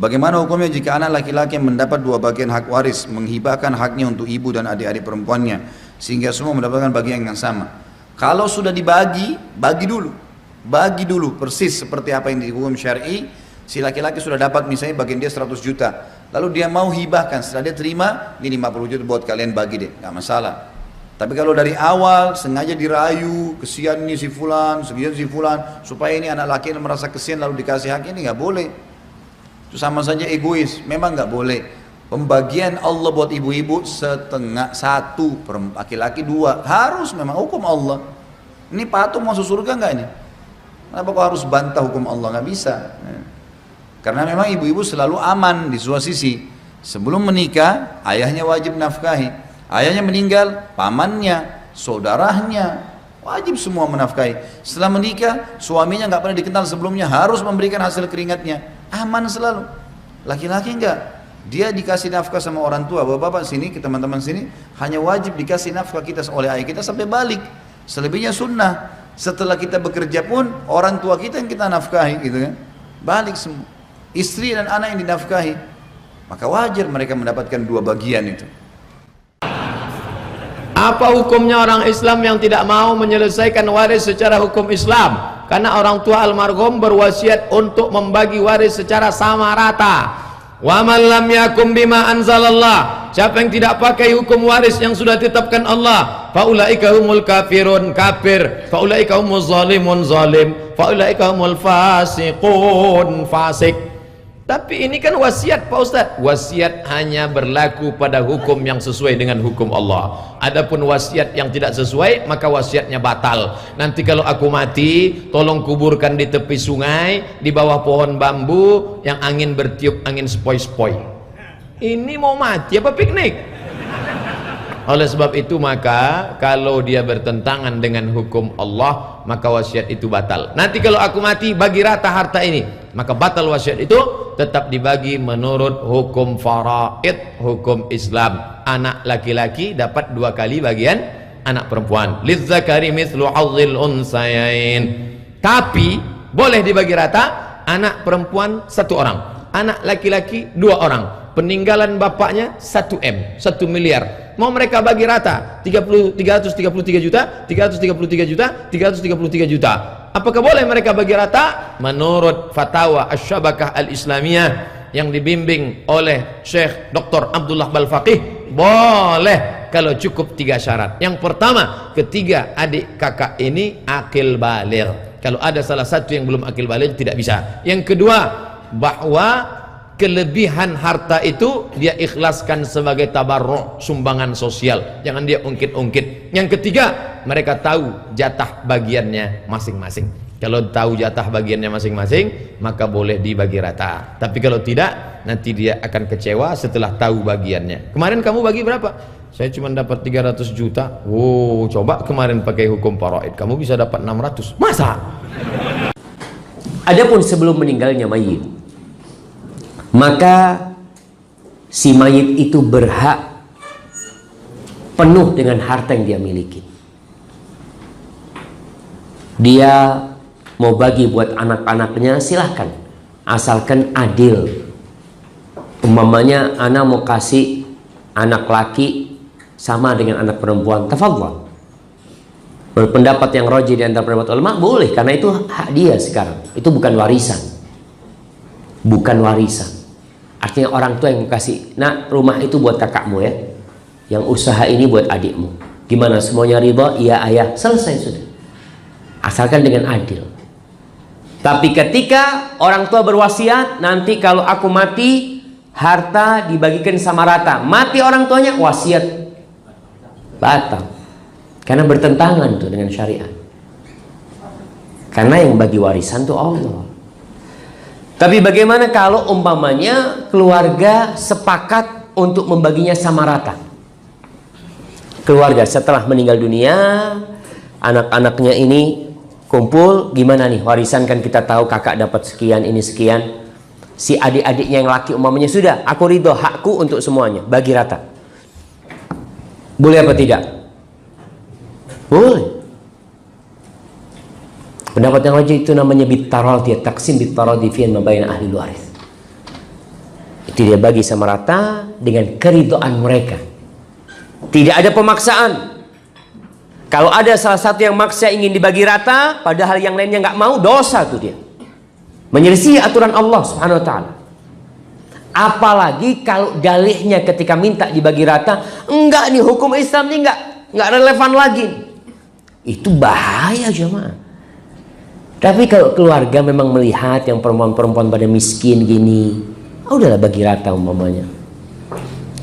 Bagaimana hukumnya jika anak laki-laki yang mendapat 2 bagian hak waris menghibahkan haknya untuk ibu dan adik-adik perempuannya sehingga semua mendapatkan bagian yang sama? Kalau sudah dibagi, bagi dulu. Bagi dulu persis seperti apa yang dihukum syar'i. Si laki-laki sudah dapat misalnya bagian dia 100 juta. Lalu dia mau hibahkan, setelah dia terima, ini 50 juta buat kalian bagi deh, nggak masalah. Tapi kalau dari awal sengaja dirayu, kesian ini si fulan, sekian si fulan, supaya ini anak laki yang merasa kesian lalu dikasih hak, ini nggak boleh. Itu sama saja egois, memang nggak boleh. Pembagian Allah buat ibu-ibu setengah, 1, laki-laki 2, harus memang hukum Allah. Ini patung masuk surga nggak ini? Kenapa kau harus bantah hukum Allah? Nggak bisa. Karena memang ibu-ibu selalu aman di sebuah sisi. Sebelum menikah, ayahnya wajib nafkahi. Ayahnya meninggal, pamannya, saudaranya, wajib semua menafkahi. Setelah menikah, suaminya nggak pernah dikenal sebelumnya, harus memberikan hasil keringatnya. Aman selalu. Laki-laki enggak. Dia dikasih nafkah sama orang tua. Bapak-bapak sini, ke teman-teman sini, hanya wajib dikasih nafkah kita oleh ayah kita sampai balik. Selebihnya sunnah. Setelah kita bekerja pun, orang tua kita yang kita nafkahi, gitu kan. Balik semua. Istri dan anak yang dinafkahi, maka wajar mereka mendapatkan 2 bagian itu. Apa hukumnya orang Islam yang tidak mau menyelesaikan waris secara hukum Islam karena orang tua almarhum berwasiat untuk membagi waris secara sama rata? Wa man lam yakum bima anzalallah, siapa yang tidak pakai hukum waris yang sudah ditetapkan Allah, faulaika humul kafirun, kafir, faulaika humuz zalimun, zalim, faulaika humul fasiqun, fasik. Tapi ini kan wasiat Pak Ustadz. Wasiat hanya berlaku pada hukum yang sesuai dengan hukum Allah. Adapun wasiat yang tidak sesuai, maka wasiatnya batal. Nanti kalau aku mati, tolong kuburkan di tepi sungai, di bawah pohon bambu yang angin bertiup, angin sepoi-sepoi. Ini mau mati apa piknik? Oleh sebab itu maka kalau dia bertentangan dengan hukum Allah, maka wasiat itu batal. Nanti kalau aku mati, bagi rata harta ini, maka batal wasiat itu, tetap dibagi menurut hukum faraid, hukum Islam. Anak laki-laki dapat 2 kali bagian anak perempuan. Lizzakari mithlu hazzil unsayain. Tapi boleh dibagi rata, anak perempuan 1 orang, anak laki-laki 2 orang. Peninggalan bapaknya 1 M, 1 miliar. Mau mereka bagi rata 333 juta, 333 juta, 333 juta. Apakah boleh mereka bagi rata? Menurut fatwa Asy-Syabakah Al-Islamiyah yang dibimbing oleh Syekh Dr. Abdullah Balfaqih, boleh kalau cukup 3 syarat. Yang pertama, ketiga adik kakak ini akil baligh. Kalau ada salah satu yang belum akil baligh, tidak bisa. Yang kedua, bahwa kelebihan harta itu dia ikhlaskan sebagai tabarruk, sumbangan sosial, jangan dia ungkit-ungkit. Yang ketiga, mereka tahu jatah bagiannya masing-masing. Kalau tahu jatah bagiannya masing-masing, maka boleh dibagi rata. Tapi kalau tidak, nanti dia akan kecewa setelah tahu bagiannya. Kemarin kamu bagi berapa? Saya cuma dapat 300 juta. Oh, coba kemarin pakai hukum faraid, kamu bisa dapat 600. Masa? Adapun sebelum meninggalnya mayit, maka si mayit itu berhak penuh dengan harta yang dia miliki. Dia mau bagi buat anak-anaknya, silahkan, asalkan adil. Umpamanya anak mau kasih anak laki sama dengan anak perempuan, tafadhal. Berpendapat yang rajih di antara pendapat ulama, boleh, karena itu hak dia sekarang. Itu bukan warisan. Bukan warisan. Artinya orang tua yang kasih, nak, rumah itu buat kakakmu ya, yang usaha ini buat adikmu. Gimana, semuanya ridha? Iya ayah, selesai sudah. Asalkan dengan adil. Tapi ketika orang tua berwasiat, nanti kalau aku mati, harta dibagikan sama rata. Mati orang tuanya, wasiat batal. Karena bertentangan tuh dengan syariat. Karena yang bagi warisan tuh Allah. Tapi bagaimana kalau umpamanya keluarga sepakat untuk membaginya sama rata? Keluarga setelah meninggal dunia, anak-anaknya ini kumpul, gimana nih warisan, kan kita tahu kakak dapat sekian, ini sekian. Si adik-adiknya yang laki umpamanya, sudah, aku ridho, hakku untuk semuanya, bagi rata. Boleh apa tidak? Boleh. Pendapat yang wajib itu namanya bitaradi, taksim bitaradi fi mabaina ahli waris. Itu dia bagi sama rata dengan keridhaan mereka. Tidak ada pemaksaan. Kalau ada salah satu yang maksa ingin dibagi rata, padahal yang lainnya nggak mau, dosa tuh dia. Menyelisih aturan Allah Subhanahu wa taala. Apalagi kalau dalihnya ketika minta dibagi rata, enggak nih hukum Islam ini enggak relevan lagi. Itu bahaya jemaah. Tapi kalau keluarga memang melihat yang perempuan-perempuan pada miskin gini, udahlah bagi rata umpamanya.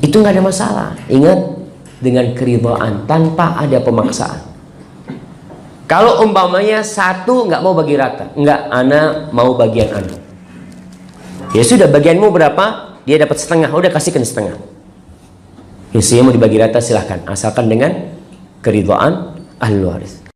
Itu nggak ada masalah. Ingat, dengan keridhaan tanpa ada pemaksaan. Kalau umpamanya satu nggak mau bagi rata, nggak, ana mau bagian ana. Ya sudah, bagianmu berapa? Dia dapat setengah, udah kasihkan setengah. Isinya mau dibagi rata silahkan, asalkan dengan keridhaan ahli waris.